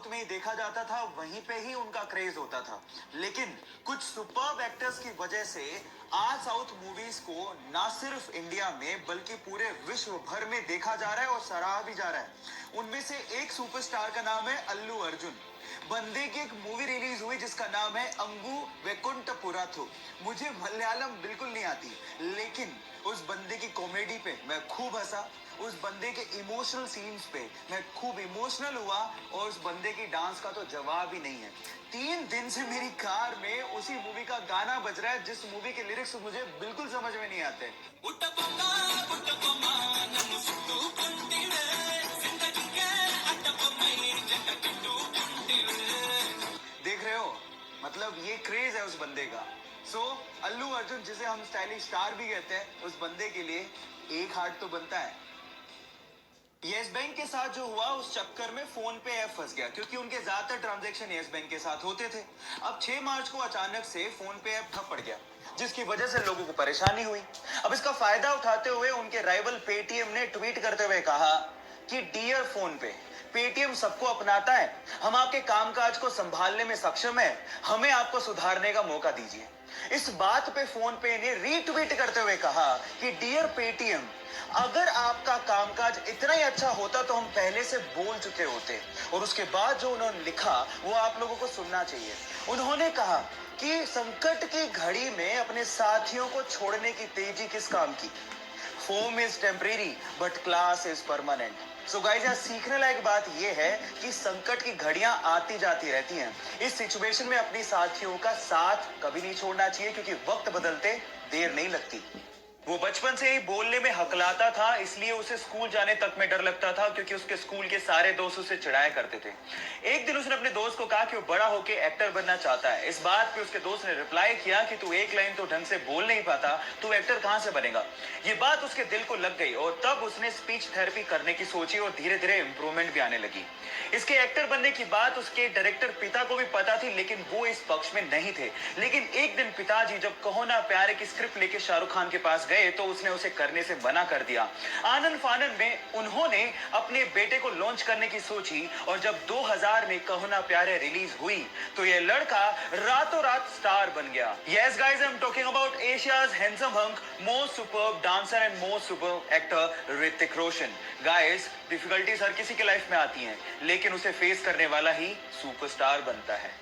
South में ही देखा जाता था, वहीं पे ही उनका क्रेज होता था। लेकिन कुछ सुपर्ब एक्टर्स की वजह से आज साउथ मूवीज को ना सिर्फ इंडिया में बल्कि पूरे विश्व भर में देखा जा रहा है और सराहा भी जा रहा है। उनमें से एक सुपरस्टार का नाम है अल्लू अर्जुन। बंदे की एक मूवी रिलीज हुई जिसका नाम है अंगू वेकुंठपुरथु। मुझे मलयालम बिल्कुल नहीं आती, लेकिन उस बंदे की कॉमेडी पे मैं खूब हंसा, उस बंदे के इमोशनल सीन्स पे मैं खूब इमोशनल हुआ, और उस बंदे की डांस का तो जवाब ही नहीं है। 3 दिन से मेरी कार में उसी मूवी का गाना बज रहा है, जिस मूवी के लिरिक्स मुझे बिल्कुल समझ में नहीं आते। देख रहे हो, मतलब ये क्रेज है उस बंदे का। अल्लू अर्जुन, जिसे हम स्टाइलिश स्टार भी कहते हैं, उस बंदे के लिए एक हार्ट तो बनता है। येस बैंक के साथ जो हुआ, उस चक्कर में फोन पे ऐप फंस गया, क्योंकि उनके ज्यादातर ट्रांजैक्शन येस बैंक के साथ होते थे। अब 6 मार्च को अचानक से फोन पे ऐप ठप पड़ गया, जिसकी वजह से लोगों को परेशानी हुई। अब इसका फायदा उठाते हुए उनके राइवल पेटीएम ने ट्वीट करते हुए कहा कि डियर फोन पे, पेटीएम सबको अपनाता है, हम आपके कामकाज को संभालने में सक्षम है, हमें आपको सुधारने का मौका दीजिए। इस बात पे फोन पे ने रीट्वीट करते हुए कहा कि डियर पेटीएम, अगर आपका कामकाज इतना ही अच्छा होता तो हम पहले से बोल चुके होते। और उसके बाद जो उन्होंने लिखा वो आप लोगों को सुनना चाहिए। उन्होंने कहा कि संकट की घड़ी में अपने साथियों को छोड़ने की तेजी किस काम की। Foam is temporary but class is permanent. So guys, यहाँ सीखने लायक बात यह है कि संकट की घड़ियां आती जाती रहती हैं। इस सिचुएशन में अपने साथियों का साथ कभी नहीं छोड़ना चाहिए, क्योंकि वक्त बदलते देर नहीं लगती। वो बचपन से ही बोलने में हकलाता था, इसलिए उसे स्कूल जाने तक में डर लगता था, क्योंकि उसके स्कूल के सारे दोस्त उसे चिढ़ाया करते थे। एक दिन उसने अपने दोस्त को कहा कि वो बड़ा होकर एक्टर बनना चाहता है। इस बात पे उसके दोस्त ने रिप्लाई किया कि तू एक लाइन तो ढंग से बोल नहीं पाता, तू एक्टर कहां से बनेगा। ये बात उसके दिल को लग गई, और तब उसने स्पीच थेरेपी करने की सोची, और धीरे धीरे इंप्रूवमेंट भी आने लगी। इसके एक्टर बनने की बात उसके डायरेक्टर पिता को भी पता थी, लेकिन वो इस पक्ष में नहीं थे। लेकिन एक दिन पिताजी जब कहो ना प्यारे की स्क्रिप्ट लेके शाहरुख खान के पास गए, तो उसने उसे करने से मना कर दिया। आनंद फानन में उन्होंने अपने बेटे को लॉन्च करने की सोची, और जब 2000 में कहो ना प्यारे रिलीज हुई, तो ये लड़का रातों रात स्टार बन गया। Yes guys, I am talking about Asia's handsome hunk, most superb dancer and most superb actor Hrithik Roshan. Guys, difficulties हर किसी के लाइफ में आती हैं, लेकिन उसे फेस करने वाला ही सुपरस्टार बनता है।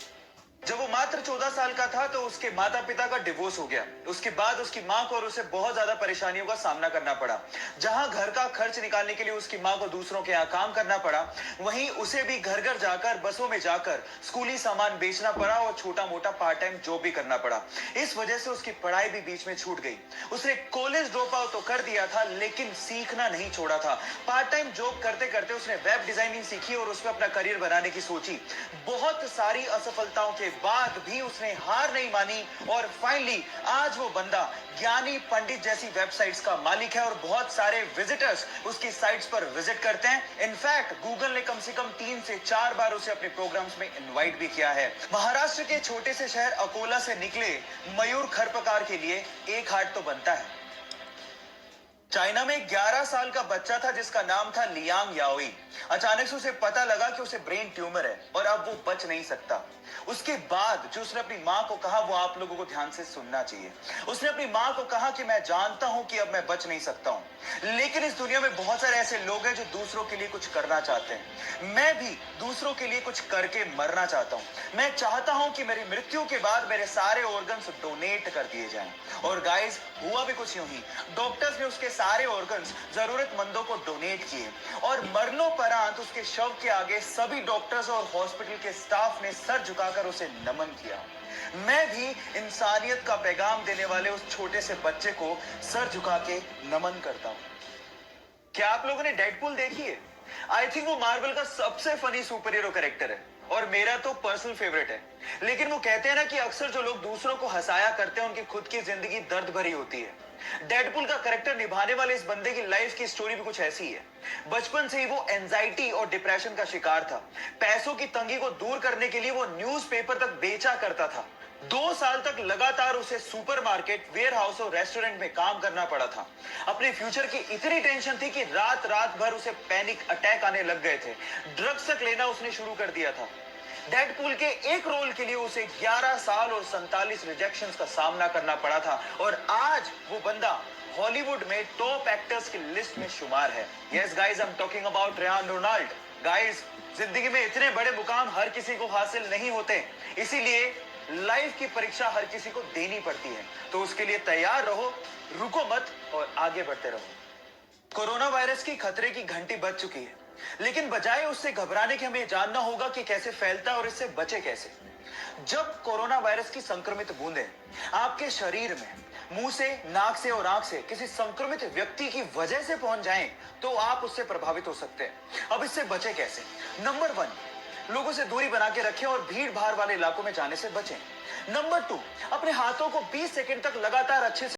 जब वो मात्र 14 साल का था तो उसके माता पिता का डिवोर्स हो गया। उसके बाद उसकी मां को और उसे बहुत ज्यादा परेशानियों का सामना करना पड़ा। जहां घर का खर्च निकालने के लिए उसकी मां को दूसरों के यहाँ काम करना पड़ा, वहीं उसे भी घर घर जाकर, बसों में जाकर स्कूली सामान बेचना पड़ा और छोटा मोटा पार्ट टाइम जॉब भी करना पड़ा। इस वजह से उसकी पढ़ाई भी बीच में छूट गई। उसने कॉलेज ड्रॉप आउट तो कर दिया था, लेकिन सीखना नहीं छोड़ा था। पार्ट टाइम जॉब करते करते उसने वेब डिजाइनिंग सीखी और उसमें अपना करियर बनाने की सोची। बहुत सारी असफलताओं के बाद भी उसने हार नहीं मानी, और फाइनली आज वो बंदा ज्ञानी पंडित जैसी वेबसाइट्स का मालिक है, और बहुत सारे विजिटर्स उसकी साइट्स पर विजिट करते हैं। इनफैक्ट गूगल ने कम से कम 3 से 4 बार उसे अपने प्रोग्राम्स में इनवाइट भी किया है। महाराष्ट्र के छोटे से शहर अकोला से निकले मयूर खरपकार के लिए एक हार्ट तो बनता है। चाइना में 11 साल का बच्चा था जिसका नाम था लियांग याओई। अचानक से उसे पता लगा कि उसे ब्रेन ट्यूमर है और अब वो बच नहीं सकता। उसके बाद जो उसने अपनी मां को कहा वो आप लोगों को ध्यान से सुनना चाहिए। उसने अपनी मां को कहा कि मैं जानता हूं कि अब मैं बच नहीं सकता हूं, लेकिन इस दुनिया में बहुत सारे ऐसे लोग हैं जो दूसरों के लिए कुछ करना चाहते हैं। मैं भी दूसरों के लिए कुछ करके मरना चाहता हूं। मैं चाहता हूं कि मेरी मृत्यु के बाद मेरे सारे ऑर्गन्स डोनेट कर दिए जाएं। और गाइस, हुआ भी कुछ यूं ही। डॉक्टर्स ने उसके सारे ऑर्गन्स जरूरतमंदों को डोनेट किए, और मरणोपरांत उसके शव के आगे सभी डॉक्टर्स और हॉस्पिटल के स्टाफ ने सर झुकाकर उसे नमन किया। मैं भी इंसानियत का पैगाम देने वाले उस छोटे से बच्चे को सर झुका के नमन करता हूं। क्या आप लोगों ने डेडपूल देखी है? आई थिंक वो मार्वल का सबसे फनी सुपर हीरो कैरेक्टर है, और मेरा तो पर्सनल फेवरेट है। लेकिन वो कहते हैं ना कि अक्सर जो लोग दूसरों को हंसाया करते हैं उनकी खुद की जिंदगी दर्द भरी होती है। डेडपूल का कैरेक्टर निभाने वाले इस बंदे की लाइफ की स्टोरी भी कुछ ऐसी है। बचपन से ही वो एंजाइटी और डिप्रेशन का शिकार था। पैसों की तंगी को दूर करने के लिए वो न्यूज़पेपर तक बेचा करता था। 2 साल तक लगातार उसे सुपरमार्केट, वेयरहाउस और रेस्टोरेंट में काम करना पड़ा था। अपने फ्यूचर की इतनी टेंशन थी कि रात रात भर उसे पैनिक अटैक आने लग गए थे। ड्रग्स तक लेना उसने शुरू कर दिया था। डेडपूल के एक रोल के लिए उसे 11 साल और 47 रिजेक्शंस का सामना करना पड़ा था और आज वो बंदा हॉलीवुड में टॉप एक्टर्स की लिस्ट में शुमार है। Yes guys, I am talking about Ryan Ronald. Guys, जिंदगी में इतने बड़े मुकाम हर किसी को हासिल नहीं होते, इसीलिए लाइफ की परीक्षा हर किसी को देनी पड़ती है। तो उसके लिए तैयार रहो, रुको मत और आगे बढ़ते रहो। कोरोना वायरस की खतरे की घंटी बज चुकी है, लेकिन बजाय उससे घबराने के हमें जानना होगा कि कैसे फैलता है और इससे बचे कैसे। जब कोरोना वायरस की संक्रमित बूंदें आपके शरीर में मुंह से, नाक से और आंख से किसी संक्रमित व्यक्ति की वजह से पहुंच जाएं, तो आप उससे प्रभावित हो सकते हैं। अब इससे बचे कैसे? नंबर 1, लोगों से दूरी बना के रखें और भीड़ भाड़ वाले इलाकों में जाने से बचें। नंबर 2, अपने हाथों को 20 सेकंड तक लगातार अच्छे से